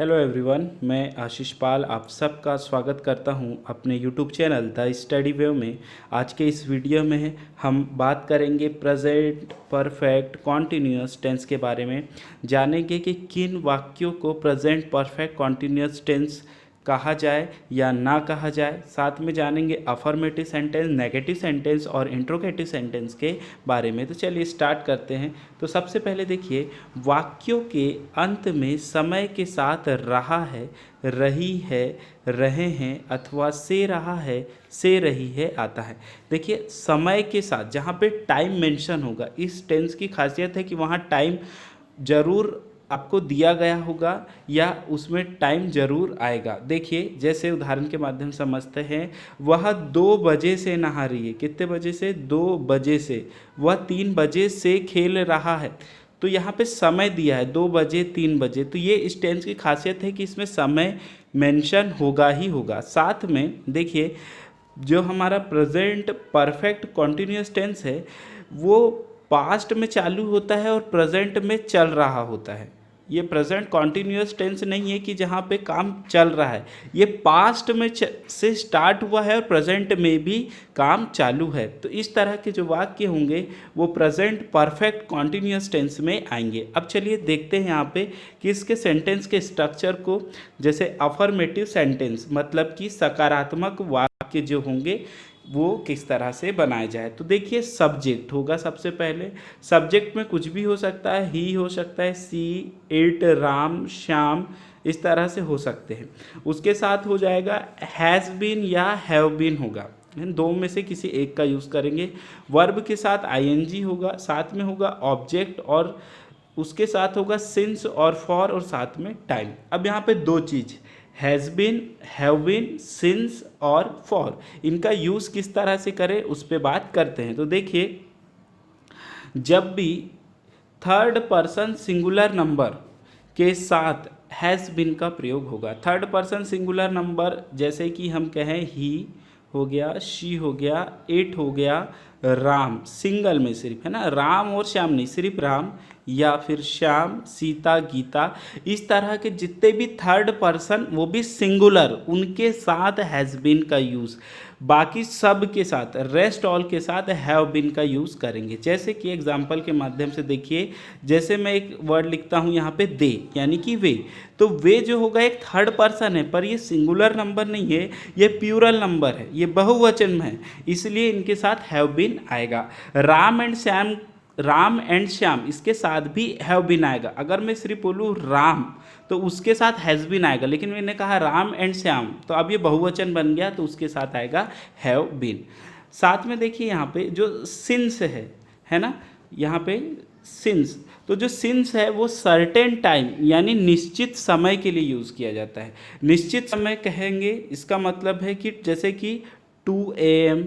Hello everyone, मैं आशीष पाल आप सबका स्वागत करता हूं अपने यूट्यूब चैनल द स्टडी वे में। आज के इस वीडियो में हम बात करेंगे प्रेजेंट परफेक्ट कॉन्टिन्यूअस टेंस के बारे में। जानेंगे कि किन वाक्यों को प्रेजेंट परफेक्ट कॉन्टिन्यूअस टेंस कहा जाए या ना कहा जाए। साथ में जानेंगे अफर्मेटिव सेंटेंस, नेगेटिव सेंटेंस और इंट्रोगेटिव सेंटेंस के बारे में। तो चलिए स्टार्ट करते हैं। तो सबसे पहले देखिए, वाक्यों के अंत में समय के साथ रहा है, रही है, रहे हैं अथवा से रहा है, से रही है आता है। देखिए, समय के साथ जहाँ पे टाइम मेंशन होगा, इस टेंस की खासियत है कि वहाँ टाइम जरूर आपको दिया गया होगा या उसमें टाइम जरूर आएगा। देखिए, जैसे उदाहरण के माध्यम से समझते हैं, वह 2 बजे से नहा रही है। कितने बजे से? 2 बजे से। वह 3 बजे से खेल रहा है। तो यहाँ पे समय दिया है 2 बजे 3 बजे, तो ये इस टेंस की खासियत है कि इसमें समय मेंशन होगा ही होगा। साथ में देखिए, जो हमारा प्रेजेंट परफेक्ट कॉन्टिन्यूअस टेंस है वो पास्ट में चालू होता है और प्रेजेंट में चल रहा होता है। ये प्रेजेंट कॉन्टिन्यूअस टेंस नहीं है कि जहाँ पे काम चल रहा है, ये पास्ट में से स्टार्ट हुआ है और प्रेजेंट में भी काम चालू है। तो इस तरह के जो वाक्य होंगे वो प्रेजेंट परफेक्ट कॉन्टिन्यूअस टेंस में आएंगे। अब चलिए देखते हैं यहाँ पे कि इसके सेंटेंस के स्ट्रक्चर को। जैसे अफर्मेटिव सेंटेंस मतलब कि सकारात्मक वाक्य जो होंगे वो किस तरह से बनाया जाए। तो देखिए, सब्जेक्ट होगा सबसे पहले। सब्जेक्ट में कुछ भी हो सकता है, ही हो सकता है, सी, इट, राम, श्याम, इस तरह से हो सकते हैं। उसके साथ हो जाएगा हैज़ बीन या हैव बीन होगा, इन दो में से किसी एक का यूज़ करेंगे। वर्ब के साथ आईएनजी होगा, साथ में होगा ऑब्जेक्ट और उसके साथ होगा सिंस और फॉर और साथ में टाइम। अब यहाँ पे दो चीज़, has been, have been, since और फॉर, इनका यूज़ किस तरह से करें उस पर बात करते हैं। तो देखिए, जब भी थर्ड पर्सन सिंगुलर नंबर के साथ हैज़ बीन का प्रयोग होगा, थर्ड पर्सन सिंगुलर नंबर जैसे कि हम कहें ही हो गया, शी हो गया, इट हो गया, राम सिंगल में सिर्फ, है ना, राम और श्याम नहीं, सिर्फ राम या फिर श्याम, सीता, गीता, इस तरह के जितने भी थर्ड पर्सन वो भी सिंगुलर, उनके साथ हैज़ बीन का यूज़। बाकी सब के साथ, रेस्ट ऑल के साथ हैव बीन का यूज़ करेंगे। जैसे कि एग्जांपल के माध्यम से देखिए, जैसे मैं एक वर्ड लिखता हूँ यहाँ पे दे, यानी कि वे, तो वे जो होगा एक थर्ड पर्सन है, पर ये सिंगुलर नंबर नहीं है, ये प्लूरल नंबर है, ये बहुवचन में है, इसलिए इनके साथ हैव बीन आएगा। राम एंड श्याम, राम एंड श्याम, इसके साथ भी हैव बीन आएगा। अगर मैं सिर्फ बोलूँ राम तो उसके साथ हैज़ बीन आएगा, लेकिन मैंने कहा राम एंड श्याम तो अब ये बहुवचन बन गया, तो उसके साथ आएगा हैव बीन। साथ में देखिए यहाँ पे जो सिंस है ना, यहाँ पे सिंस, तो जो सिंस है वो सर्टेन टाइम यानी निश्चित समय के लिए यूज़ किया जाता है। निश्चित समय कहेंगे, इसका मतलब है कि जैसे कि 2 AM,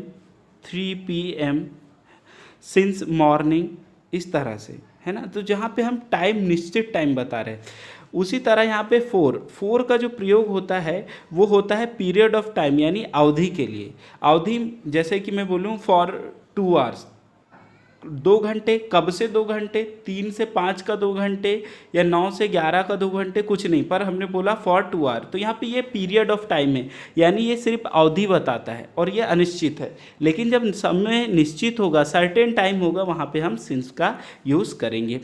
3 PM, सिंस मॉर्निंग, इस तरह से, है ना। तो जहाँ पे हम टाइम, निश्चित टाइम बता रहे हैं, उसी तरह यहाँ पे फोर का जो प्रयोग होता है वो होता है पीरियड ऑफ टाइम यानी अवधि के लिए। अवधि जैसे कि मैं बोलूँ फॉर 2 आवर्स, 2 घंटे, कब से 2 घंटे, 3 से 5 का 2 घंटे या 9 से 11 का 2 घंटे, कुछ नहीं, पर हमने बोला फॉर 2 आवर, तो यहाँ पे ये पीरियड ऑफ टाइम है, यानी ये सिर्फ अवधि बताता है और ये अनिश्चित है। लेकिन जब समय निश्चित होगा, सर्टेन टाइम होगा, वहाँ पे हम सिंस का यूज़ करेंगे।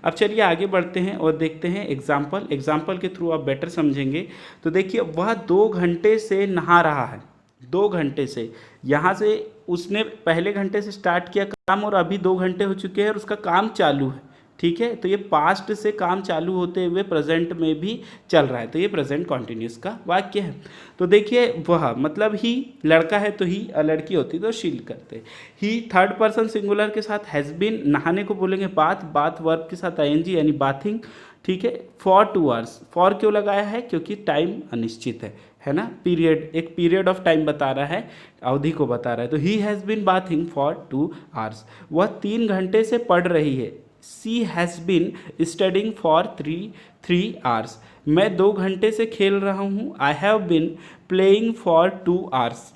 अब चलिए आगे बढ़ते हैं और देखते हैं एग्जाम्पल के थ्रू आप बेटर समझेंगे। तो देखिए, वह 2 घंटे से नहा रहा है, 2 घंटे से, यहाँ से उसने पहले घंटे से स्टार्ट किया काम और अभी 2 घंटे हो चुके हैं और उसका काम चालू है, ठीक है। तो ये पास्ट से काम चालू होते हुए प्रेजेंट में भी चल रहा है, तो ये प्रेजेंट कॉन्टिन्यूस का वाक्य है। तो देखिए, वह मतलब ही, लड़का है तो ही, लड़की होती तो शील करते। ही थर्ड पर्सन सिंगुलर के साथ हैज़ बीन, नहाने को बोलेंगे बाथ वर्ब के साथ आईएनजी यानी बाथिंग, ठीक है। फॉर 2 आवर्स, फॉर क्यों लगाया है? क्योंकि टाइम अनिश्चित है ना, पीरियड, एक पीरियड ऑफ टाइम बता रहा है, अवधि को बता रहा है। तो he has been bathing for 2 hours. वह 3 घंटे से पढ़ रही है, she has been studying for 3 hours. मैं 2 घंटे से खेल रहा हूँ, I have been playing for 2 hours.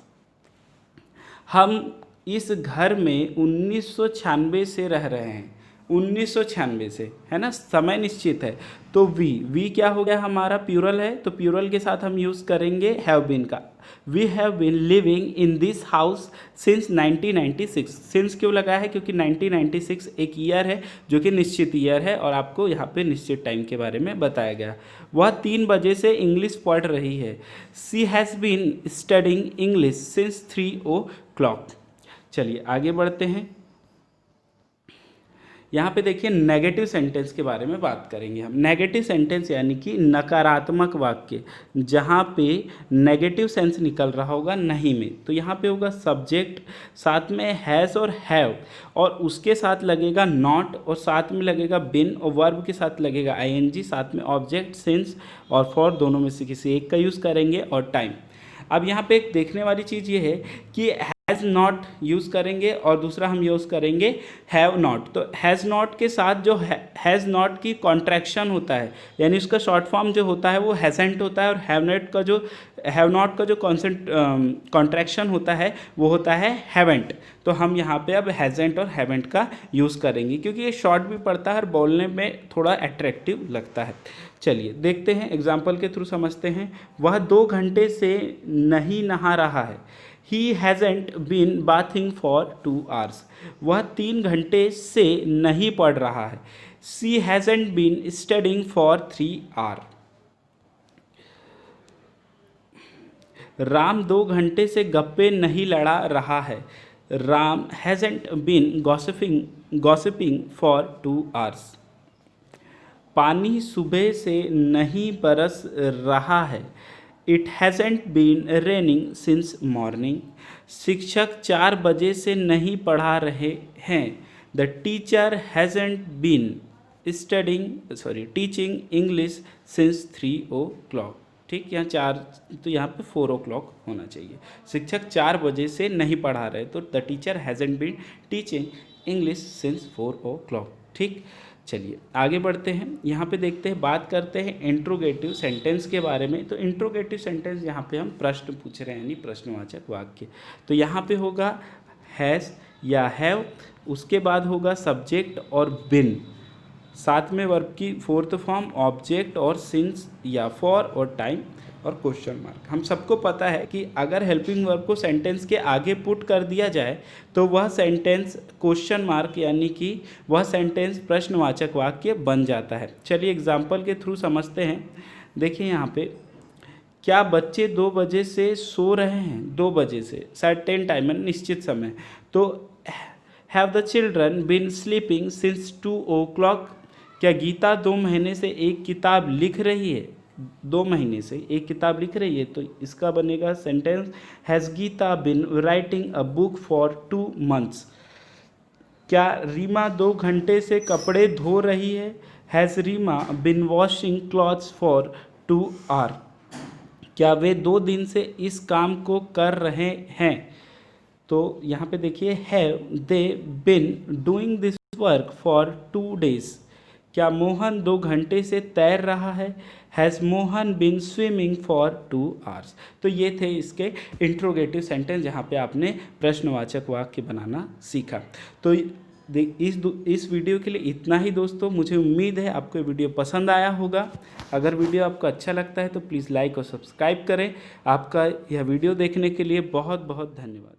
हम इस घर में 1996 से रह रहे हैं, 1996 से, है ना, समय निश्चित है। तो वी क्या हो गया हमारा, प्यूरल है, तो प्यूरल के साथ हम यूज़ करेंगे हैव बीन का। We have been living in this house since 1996। Since क्यों लगा है, क्योंकि 1996 एक ईयर है जो कि निश्चित ईयर है और आपको यहाँ पे निश्चित टाइम के बारे में बताया गया। वह 3 बजे से इंग्लिश पढ़ रही है। She has been studying English since 3 o'clock। चलिए आगे बढ़ते हैं। यहाँ पे देखिए नेगेटिव सेंटेंस के बारे में बात करेंगे हम। नेगेटिव सेंटेंस यानी कि नकारात्मक वाक्य, जहाँ पे नेगेटिव सेंस निकल रहा होगा नहीं में, तो यहाँ पे होगा सब्जेक्ट, साथ में हैज़ और हैव, और उसके साथ लगेगा नॉट, और साथ में लगेगा बिन, और वर्ब के साथ लगेगा आईएनजी, साथ में ऑब्जेक्ट, सिंस और फॉर, दोनों में से किसी एक का यूज़ करेंगे, और टाइम। अब यहाँ पे एक देखने वाली चीज़ ये है कि हैज़ नॉट यूज़ करेंगे और दूसरा हम यूज़ करेंगे हैव नॉट। तो हैज़ नॉट के साथ जो हैज़ नॉट की कॉन्ट्रैक्शन होता है, यानी उसका शॉर्ट फॉर्म जो होता है वो हैज़ेंट होता है, और हैव नॉट का जो कॉन्ट्रैक्शन होता है वो होता है हैवेंट। तो हम यहाँ पे अब हैज़ेंट और हैवेंट का यूज़ करेंगे, क्योंकि ये शॉर्ट भी पड़ता है और बोलने में थोड़ा अट्रैक्टिव लगता है। चलिए देखते हैं, एग्जाम्पल के थ्रू समझते हैं। वह 2 घंटे से नहीं नहा रहा है। He hasn't been bathing for 2 hours। वह 3 घंटे से नहीं पढ़ रहा है। She hasn't been studying for 3 hours। Ram 2 घंटे से गप्पे नहीं लड़ा रहा है। Ram hasn't been gossiping for 2 hours। पानी सुबह से नहीं बरस रहा है। It hasn't been raining since morning। शिक्षक 4 बजे से नहीं पढ़ा रहे हैं। The teacher hasn't been teaching English since 3 o'clock। ठीक, यहाँ 4, तो यहाँ पे 4 o'clock होना चाहिए। शिक्षक 4 बजे से नहीं पढ़ा रहे, तो the teacher hasn't been teaching English since 4 o'clock। ठीक, चलिए आगे बढ़ते हैं। यहाँ पे देखते हैं, बात करते हैं इंट्रोगेटिव सेंटेंस के बारे में। तो इंट्रोगेटिव सेंटेंस यहाँ पे हम प्रश्न पूछ रहे हैं, यानी प्रश्नवाचक वाक्य। तो यहाँ पे होगा हैज़ या हैव, उसके बाद होगा सब्जेक्ट और बिन, साथ में वर्ब की 4th फॉर्म, ऑब्जेक्ट और सिंस या फॉर, और टाइम और क्वेश्चन मार्क। हम सबको पता है कि अगर हेल्पिंग वर्ब को सेंटेंस के आगे पुट कर दिया जाए तो वह सेंटेंस क्वेश्चन मार्क, यानी कि वह सेंटेंस प्रश्नवाचक वाक्य बन जाता है। चलिए एग्जाम्पल के थ्रू समझते हैं। देखिए यहाँ पे, क्या बच्चे 2 बजे से सो रहे हैं? 2 बजे से, सर्टेन टाइम, निश्चित समय। तो have the children been sleeping since 2 o'clock। क्या गीता 2 महीने से एक किताब लिख रही है? 2 महीने से एक किताब लिख रही है, तो इसका बनेगा sentence has Gita been writing a book for 2 months। क्या रीमा 2 घंटे से कपड़े धो रही है? Has Reema been washing clothes for 2 hours। क्या वे 2 दिन से इस काम को कर रहे हैं? तो यहाँ पे देखिए, have they been doing this work for 2 days। क्या मोहन 2 घंटे से तैर रहा है? Has Mohan been swimming for 2 hours। तो ये थे इसके इंट्रोगेटिव सेंटेंस, जहाँ पे आपने प्रश्नवाचक वाक्य बनाना सीखा। तो इस वीडियो के लिए इतना ही दोस्तों। मुझे उम्मीद है आपको ये वीडियो पसंद आया होगा। अगर वीडियो आपको अच्छा लगता है तो प्लीज़ लाइक और सब्सक्राइब करें। आपका यह वीडियो देखने के लिए बहुत बहुत धन्यवाद।